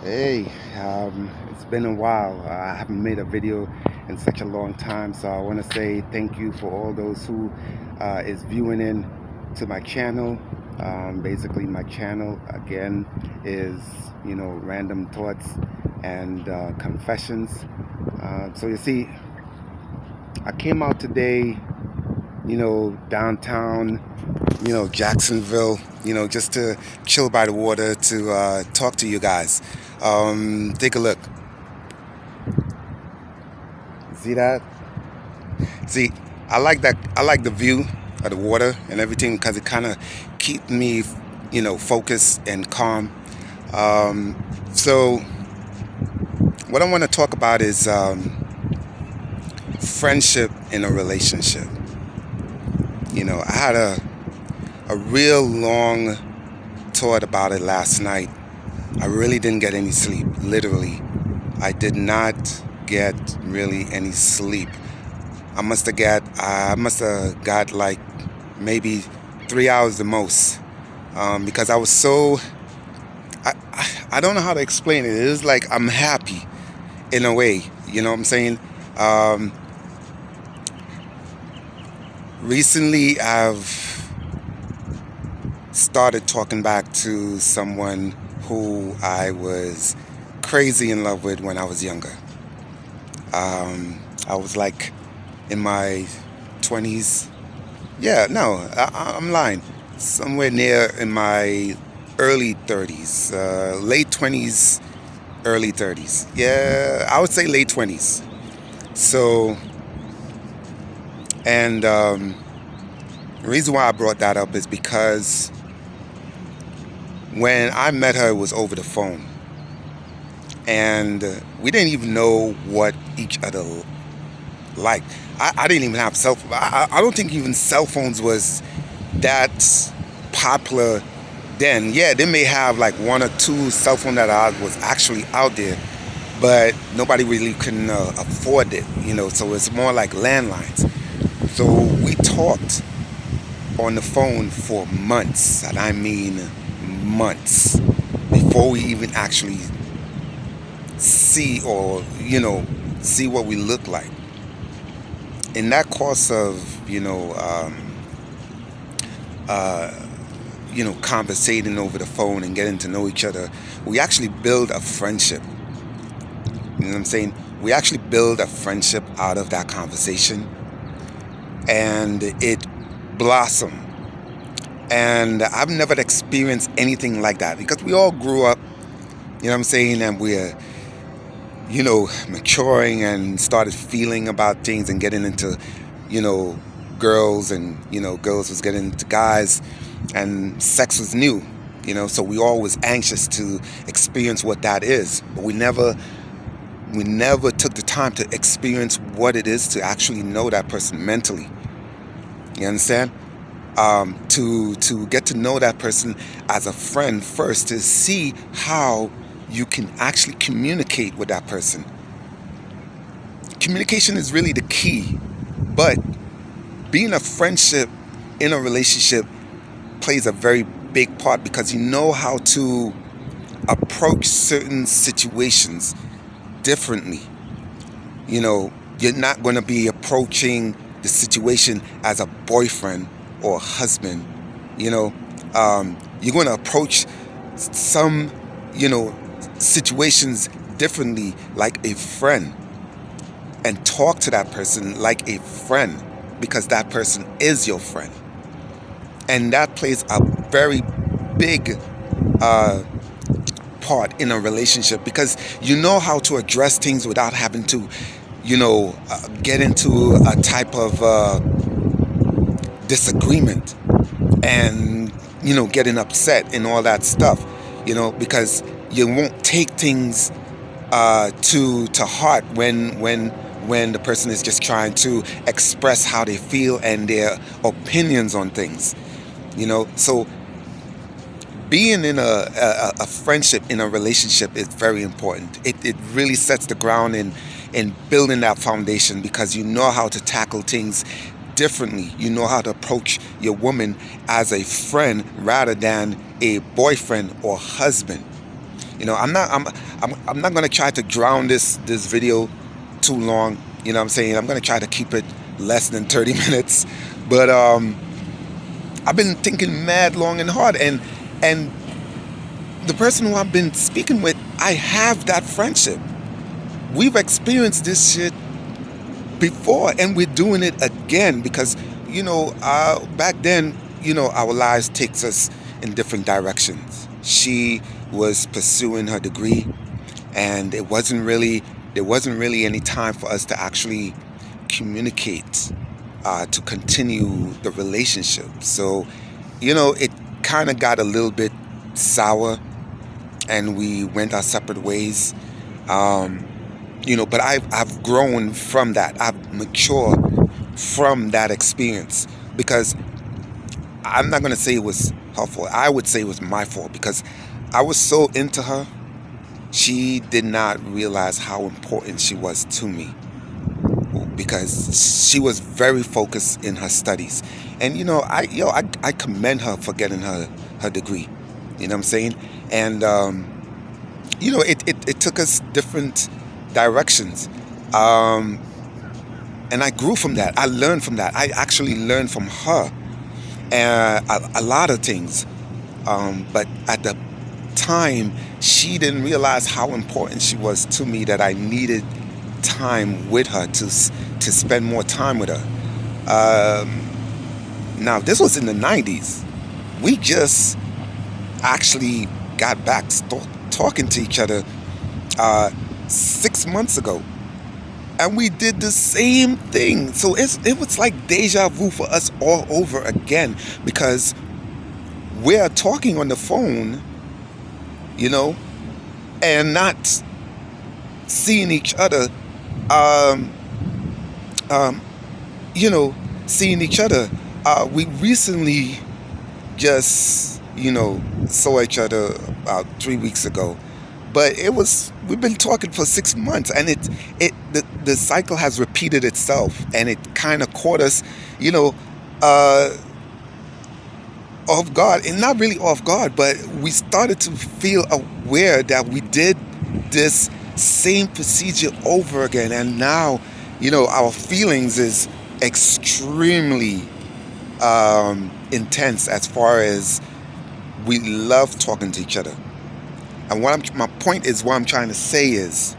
Hey, it's been a while. I haven't made a video in such a long time, so I want to say thank you for all those who is viewing in to my channel. Basically, my channel again is random thoughts and confessions. So you see, I came out today, downtown, Jacksonville, just to chill by the water to talk to you guys. Take a look. See that? See, I like that. I like the view of the water and everything because it kind of keep me, focused and calm. So, what I want to talk about is friendship in a relationship. I had a real long thought about it last night. I really didn't get any sleep. Literally, I did not get really any sleep. I must have got like maybe 3 hours the most, because I was so I don't know how to explain it. It is like I'm happy in a way. You know what I'm saying? Um, Recently, I've started talking back to someone who I was crazy in love with when I was younger. I was like in my 20s. Yeah, no, I'm lying. Somewhere near in my early 30s, late 20s, early 30s. Yeah, I would say late 20s. So, and the reason why I brought that up is because when I met her, it was over the phone. And we didn't even know what each other liked. I didn't even have cell phone. I don't think even cell phones was that popular then. Yeah, they may have like one or two cell phone that was actually out there, but nobody really can afford it, so it's more like landlines. So we talked on the phone for months, and I mean months, before we even actually see or see what we look like. In that course of uh, conversating over the phone and getting to know each other, we actually build a friendship. You know what I'm saying? We actually build a friendship out of that conversation, and it blossomed. And I've never experienced anything like that because we all grew up, you know what I'm saying, and we're, maturing and started feeling about things and getting into, you know, girls, and, girls was getting into guys, and sex was new, so we always anxious to experience what that is. But we never took the time to experience what it is to actually know that person mentally. You understand? To get to know that person as a friend first, to see how you can actually communicate with that person. Communication is really the key, but being a friendship in a relationship plays a very big part because you know how to approach certain situations differently. You're not going to be approaching the situation as a boyfriend or a husband. You're going to approach some, you know, situations differently, like a friend, and talk to that person like a friend because that person is your friend. And that plays a very big uh, part in a relationship because you know how to address things without having to, get into a type of disagreement and, getting upset and all that stuff, because you won't take things to heart when the person is just trying to express how they feel and their opinions on things. So being in a friendship, in a relationship, is very important. It really sets the ground in building that foundation because you know how to tackle things differently. You know how to approach your woman as a friend rather than a boyfriend or husband. I'm not gonna try to drown this video too long. You know what I'm saying? I'm gonna try to keep it less than 30 minutes. But I've been thinking mad long and hard, and the person who I've been speaking with, I have that friendship. We've experienced this shit before, and we're doing it again because back then, our lives takes us in different directions. She was pursuing her degree, and there wasn't really any time for us to actually communicate, to continue the relationship. So it kind of got a little bit sour, and we went our separate ways. um, but I've grown from that. I've matured from that experience because I'm not going to say it was her fault. I would say it was my fault because I was so into her. She did not realize how important she was to me because she was very focused in her studies. And I commend her for getting her degree. You know what I'm saying? And it took us different directions. Um, and I grew from that. I learned from that. I actually learned from her a lot of things. But at the time, she didn't realize how important she was to me, that I needed time with her to spend more time with her. Now, this was in the 90s. We just actually got back talking to each other 6 months ago, and we did the same thing. So it was like deja vu for us all over again because we're talking on the phone, you know, and not seeing each other. Um, um, Seeing each other. We recently just saw each other about 3 weeks ago, but we've been talking for 6 months, and the cycle has repeated itself, and it kind of caught us, you know, uh, off guard, and not really off guard, but we started to feel aware that we did this same procedure over again, and now, our feelings is extremely intense as far as we love talking to each other. And my point is, what I'm trying to say is,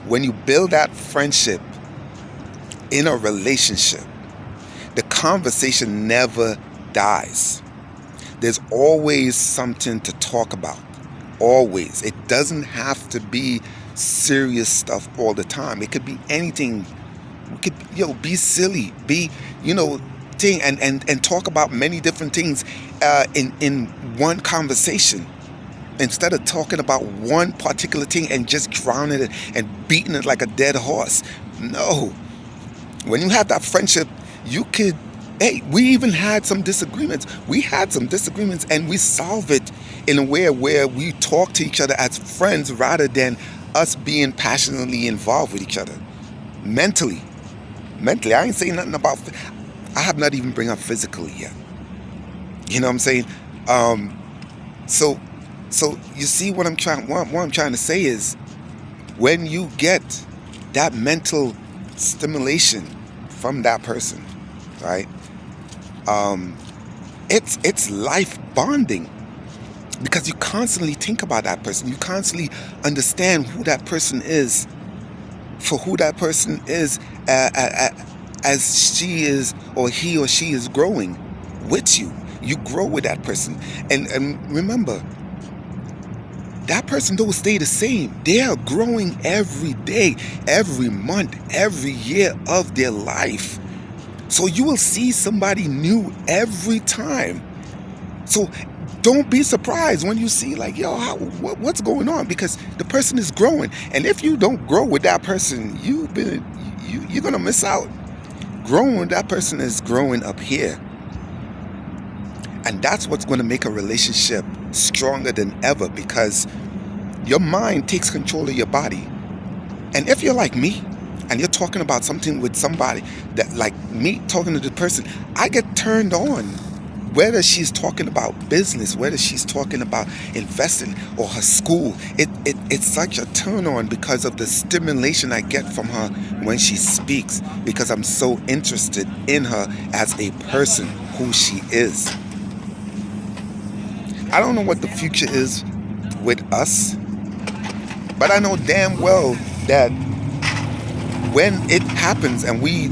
when you build that friendship in a relationship, the conversation never dies. There's always something to talk about. Always. It doesn't have to be serious stuff all the time. It could be anything. We could, be silly, be, thing, and talk about many different things in one conversation, instead of talking about one particular thing and just drowning it and beating it like a dead horse. No. When you have that friendship, you could, hey, we even had some disagreements. We had some disagreements, and we solve it in a way where we talk to each other as friends rather than us being passionately involved with each other. Mentally. I ain't saying nothing about, I have not even bring up physically yet. You know what I'm saying? Um, so, so you see what I'm trying to say is, when you get that mental stimulation from that person, right? Um, it's life bonding because you constantly think about that person. You constantly understand who that person is, for who that person is, as she is, or he or she is growing with you. You grow with that person, and remember, that person don't stay the same. They are growing every day, every month, every year of their life. So you will see somebody new every time. So don't be surprised when you see, like, yo, what's going on? Because the person is growing, and if you don't grow with that person, you're gonna miss out. Growing with that person is growing up here, and that's what's going to make a relationship stronger than ever, because your mind takes control of your body. And if you're like me and you're talking about something with somebody, that, like me talking to the person, I get turned on. whether she's talking about business, whether she's talking about investing or her school, it's such a turn on because of the stimulation I get from her when she speaks, because I'm so interested in her as a person, who she is. I don't know what the future is with us, but I know damn well that when it happens and we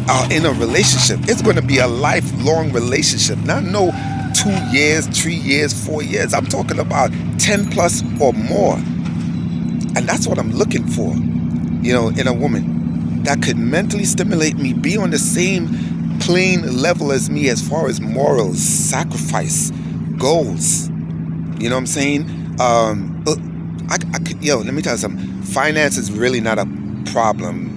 are in a relationship, it's going to be a lifelong relationship. Not no 2 years, 3 years, 4 years. I'm talking about 10 plus or more. And that's what I'm looking for, in a woman that could mentally stimulate me, be on the same plane level as me as far as morals, sacrifice, goals. You know what I'm saying? I could, let me tell you something. Finance is really not a problem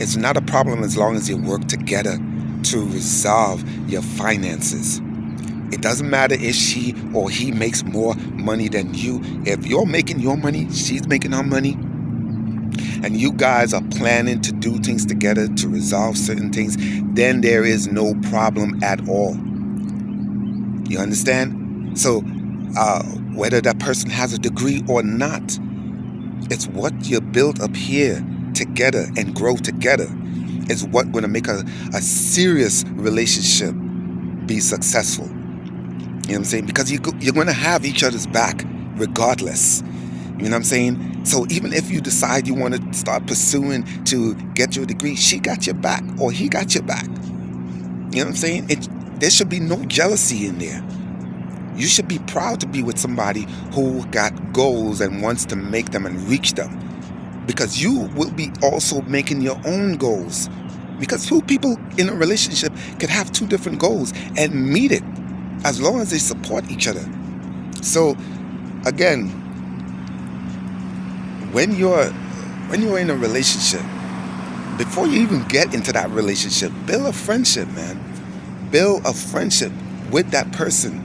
it's not a problem as long as you work together to resolve your finances. It doesn't matter if she or he makes more money than you. If you're making your money, she's making her money, and you guys are planning to do things together to resolve certain things, then there is no problem at all. You understand? So, whether that person has a degree or not, it's what you build up here together and grow together is what going to make a serious relationship be successful. You know what I'm saying? Because you're going to have each other's back regardless. You know what I'm saying? So even if you decide you want to start pursuing to get your degree, she got your back or he got your back. You know what I'm saying? There should be no jealousy in there. You should be proud to be with somebody who got goals and wants to make them and reach them. Because you will be also making your own goals. Because two people in a relationship can have two different goals and meet it as long as they support each other. So, again, when you're in a relationship, before you even get into that relationship, build a friendship, man. Build a friendship with that person.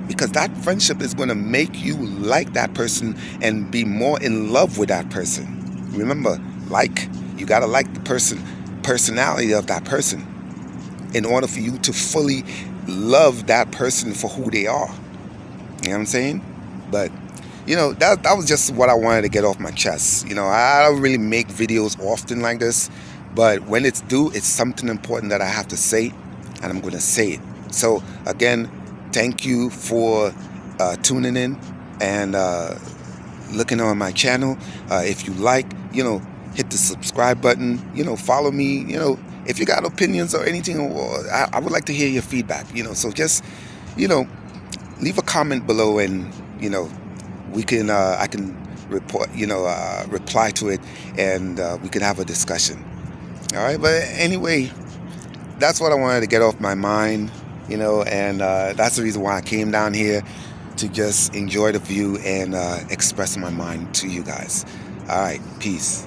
Because that friendship is going to make you like that person and be more in love with that person. Remember, you got to like the personality of that person in order for you to fully love that person for who they are. You know what I'm saying? But, that was just what I wanted to get off my chest. I don't really make videos often like this, but when it's due, it's something important that I have to say, and I'm going to say it. So, again, thank you for tuning in and looking on my channel. If you like, hit the subscribe button. Follow me. If you got opinions or anything, I would like to hear your feedback. So just, leave a comment below, and we can I can report, reply to it, and we can have a discussion. All right. But anyway, that's what I wanted to get off my mind. And that's the reason why I came down here, to just enjoy the view and express my mind to you guys. All right, peace.